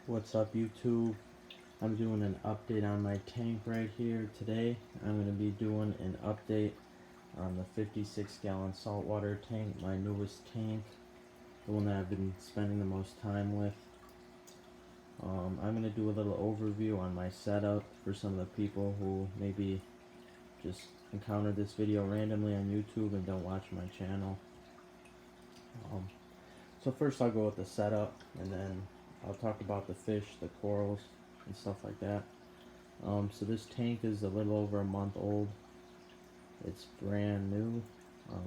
What's up, YouTube? I'm doing an update on my tank right here today. I'm going to be doing an update on the 56-gallon saltwater tank, my newest tank, the one that I've been spending the most time with. I'm going to do a little overview on my setup for some of the people who maybe just encountered this video randomly on YouTube and don't watch my channel. So first I'll go with the setup, and then I'll talk about the fish, the corals, and stuff like that. So this tank is a little over a month old. It's brand new.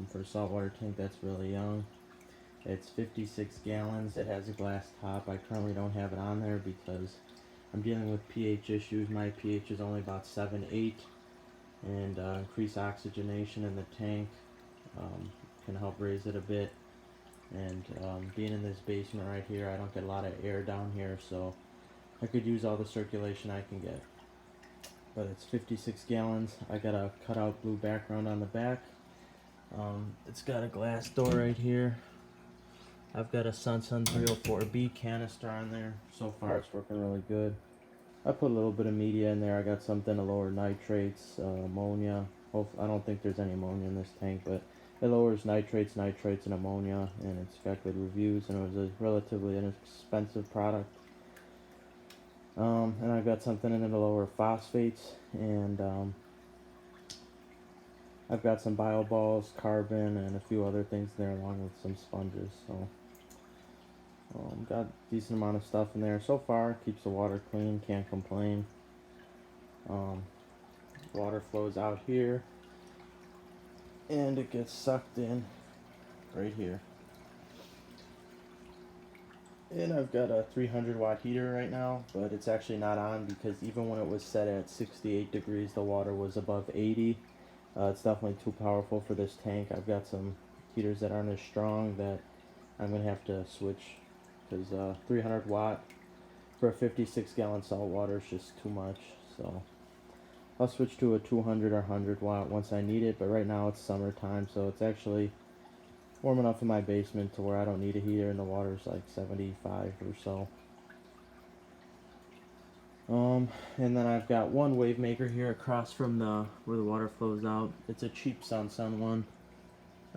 For a saltwater tank, that's really young. It's 56 gallons. It has a glass top. I currently don't have it on there because I'm dealing with pH issues. My pH is only about 7-8, and increased oxygenation in the tank can help raise it a bit. And being in this basement right here, I don't get a lot of air down here, so I could use all the circulation I can get. But it's 56 gallons. I got a cutout blue background on the back. It's got a glass door right here. I've got a Sun 304B canister on there. So far it's working really good. I put a little bit of media in there. I got something to lower nitrates, ammonia. I don't think there's any ammonia in this tank, but it lowers nitrates, and ammonia, and it's got good reviews, and it was a relatively inexpensive product. And I've got something in it to lower phosphates, and I've got some bio balls, carbon, and a few other things there, along with some sponges. So got a decent amount of stuff in there. So far, keeps the water clean, can't complain. Water flows out here, and it gets sucked in right here. And I've got a 300 watt heater right now, but it's actually not on because even when it was set at 68 degrees, the water was above 80. It's definitely too powerful for this tank. I've got some heaters that aren't as strong that I'm going to have to switch, because 300 watt for a 56 gallon salt water is just too much. So I'll switch to a 200 or 100 watt once I need it, but right now it's summertime, so it's actually warm enough in my basement to where I don't need a heater, and the water's like 75 or so. And then I've got one wave maker here across from where the water flows out. It's a cheap Sun one.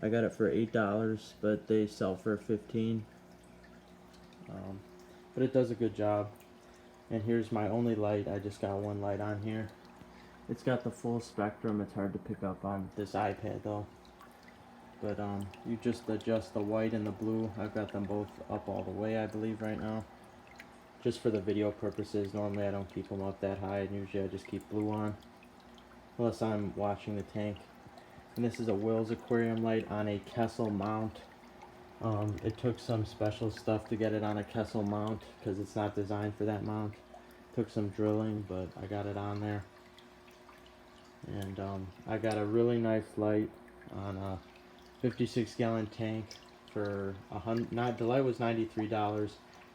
I got it for $8, but they sell for $15. But it does a good job. And here's my only light. I just got one light on here. It's got the full spectrum. It's hard to pick up on this iPad though. But you just adjust the white and the blue. I've got them both up all the way, I believe, right now. Just for the video purposes. Normally I don't keep them up that high, and usually I just keep blue on, unless I'm watching the tank. And this is a Will's aquarium light on a Kessel mount. It took some special stuff to get it on a Kessel mount because it's not designed for that mount. Took some drilling, but I got it on there. And I got a really nice light on a 56 gallon tank for the light was $93,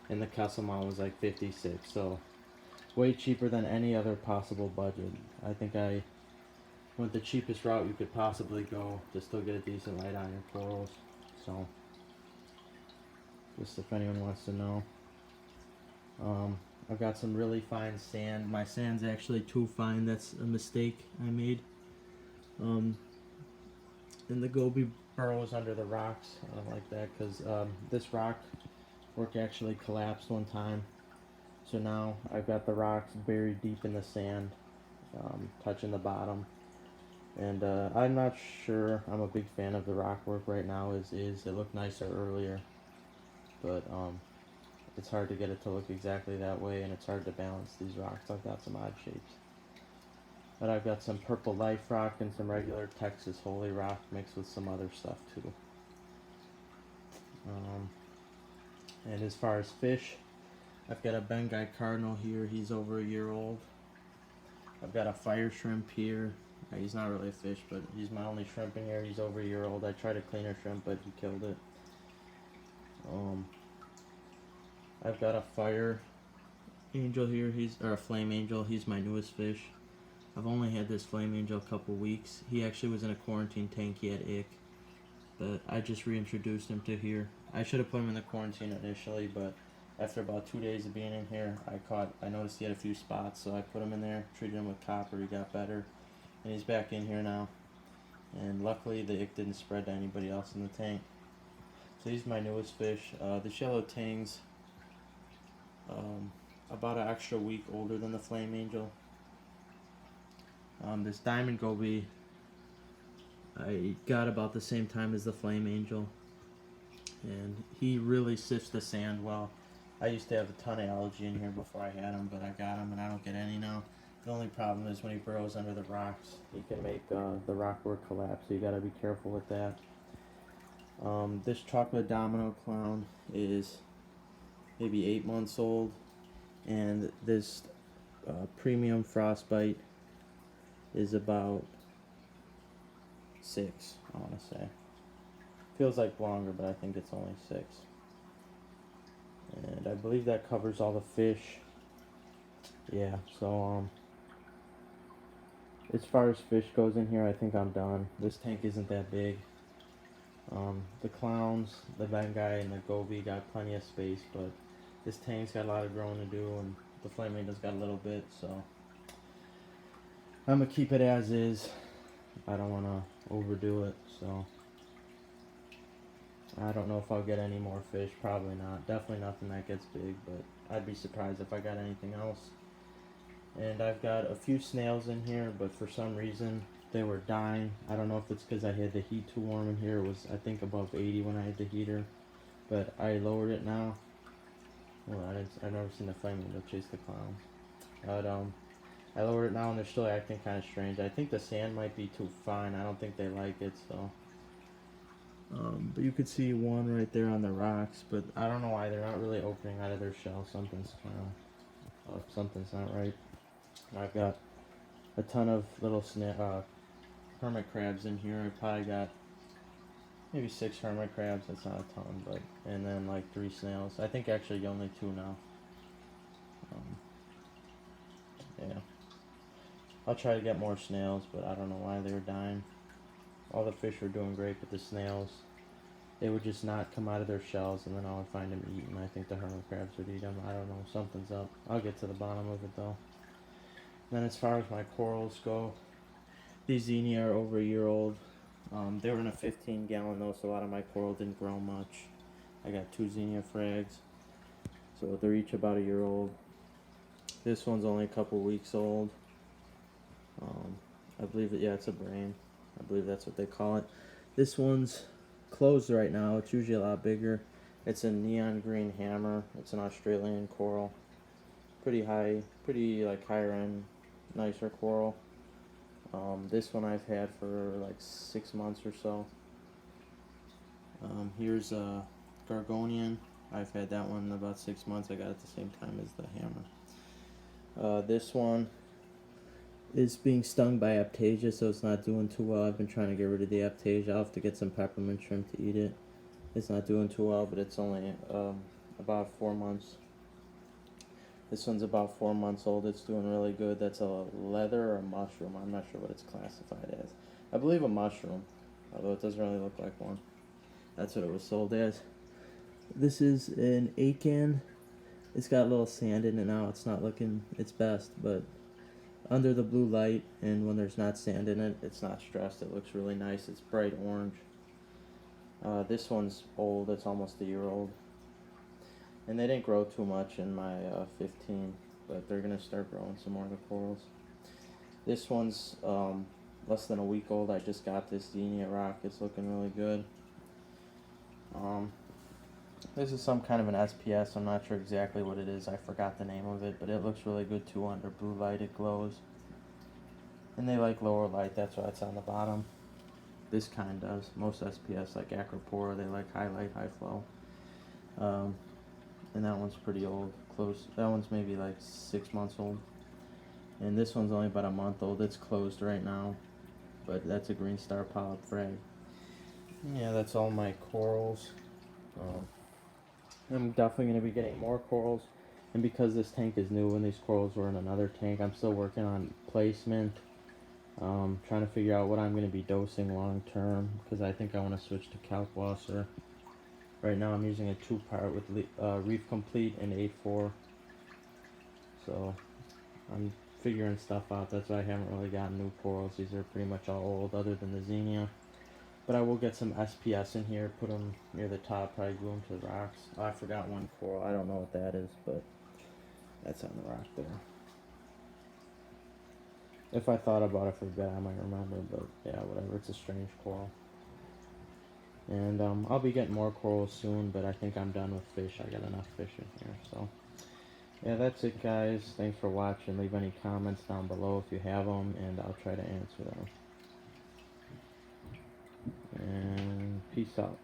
and the Kessel mount was like $56, so way cheaper than any other possible budget. I think I went the cheapest route you could possibly go to still get a decent light on your corals. So just if anyone wants to know. I've got some really fine sand. My sand's actually too fine. That's a mistake I made. And the goby burrows under the rocks. I don't like that because this rock work actually collapsed one time. So now I've got the rocks buried deep in the sand, touching the bottom. And I'm not sure I'm a big fan of the rock work right now as is. It looked nicer earlier, but it's hard to get it to look exactly that way, and it's hard to balance these rocks. I've got some odd shapes. But I've got some purple life rock and some regular Texas holy rock mixed with some other stuff too. And as far as fish, I've got a Bengai cardinal here. He's over a year old. I've got a fire shrimp here. He's not really a fish, but he's my only shrimp in here. He's over a year old. I tried to clean a shrimp, but he killed it. I've got a fire angel here. Or a flame angel. He's my newest fish. I've only had this flame angel a couple weeks. He actually was in a quarantine tank. He had ick, but I just reintroduced him to here. I should have put him in the quarantine initially, but after about 2 days of being in here, I noticed he had a few spots, so I put him in there, treated him with copper, he got better, and he's back in here now. And luckily the ick didn't spread to anybody else in the tank. So these are my newest fish. This yellow tang's about an extra week older than the flame angel. This diamond goby I got about the same time as the flame angel, and he really sifts the sand well. I used to have a ton of algae in here before I had him, but I got him and I don't get any now. The only problem is when he burrows under the rocks, he can make the rockwork collapse, so you gotta be careful with that. This chocolate domino clown is maybe 8 months old, and this premium frostbite is about 6, I want to say. Feels like longer, but I think it's only 6. And I believe that covers all the fish. Yeah, so as far as fish goes in here, I think I'm done. This tank isn't that big. The clowns, the Bengai, and the goby got plenty of space, but this tank's got a lot of growing to do, and the flame angel's got a little bit, so I'm gonna keep it as is. I don't want to overdo it, so I don't know if I'll get any more fish. Probably not. Definitely nothing that gets big, but I'd be surprised if I got anything else. And I've got a few snails in here, but for some reason they were dying. I don't know if it's because I had the heat too warm in here. It was, I think, above 80 when I had the heater, but I lowered it now. Well, I've never seen the flame angel chase the clown, but I lowered it now and they're still acting kind of strange. I think the sand might be too fine. I don't think they like it, so. But you could see one right there on the rocks, but I don't know why they're not really opening out of their shell. Something's not right. I've got a ton of little hermit crabs in here. I probably got maybe 6 hermit crabs. That's not a ton, but and then like 3 snails. I think actually only 2 now. Yeah. I'll try to get more snails, but I don't know why they were dying. All the fish were doing great, but the snails, they would just not come out of their shells, and then I would find them eaten. I think the hermit crabs would eat them. I don't know. Something's up. I'll get to the bottom of it, though. Then as far as my corals go, these zinnia are over a year old. They were in a 15-gallon, though, so a lot of my coral didn't grow much. I got 2 zinnia frags, so they're each about a year old. This one's only a couple weeks old. I believe it's a brain. I believe that's what they call it. This one's closed right now. It's usually a lot bigger. It's a neon green hammer. It's an Australian coral. Pretty high, higher end, nicer coral. This one I've had for like 6 months or so. Here's a Gargonian. I've had that one about 6 months. I got it the same time as the hammer. This one is being stung by Aptasia, so it's not doing too well. I've been trying to get rid of the Aptasia. I'll have to get some peppermint shrimp to eat it. It's not doing too well, but it's only about 4 months. This one's about 4 months old. It's doing really good. That's a leather or a mushroom. I'm not sure what it's classified as. I believe a mushroom, although it doesn't really look like one. That's what it was sold as. This is an Acan. It's got a little sand in it now. It's not looking its best, but under the blue light and when there's not sand in it, it's not stressed. It looks really nice. It's bright orange. This one's old. It's almost a year old. And they didn't grow too much in my 15, but they're going to start growing some more of the corals. This one's less than a week old. I just got this Xenia rock. It's looking really good. This is some kind of an SPS. I'm not sure exactly what it is. I forgot the name of it, but it looks really good too. Under blue light it glows. And they like lower light. That's why it's on the bottom. This kind does. Most SPS, like Acropora, they like high light, high flow. And that one's pretty old. Close. That one's maybe like 6 months old. And this one's only about a month old. It's closed right now. But that's a green star polyp frag. Yeah, that's all my corals. I'm definitely going to be getting more corals. And because this tank is new and these corals were in another tank, I'm still working on placement. Trying to figure out what I'm going to be dosing long term. Because I think I want to switch to Kalkwasser. Right now I'm using a 2-part with Reef Complete and 8.4. So I'm figuring stuff out. That's why I haven't really gotten new corals. These are pretty much all old other than the Xenia. But I will get some SPS in here, put them near the top, probably glue them to the rocks. Oh, I forgot one coral. I don't know what that is, but that's on the rock there. If I thought about it for a bit, I might remember, but yeah, whatever. It's a strange coral. And I'll be getting more corals soon, but I think I'm done with fish. I got enough fish in here, so. Yeah, that's it, guys. Thanks for watching. Leave any comments down below if you have them, and I'll try to answer them. And peace out.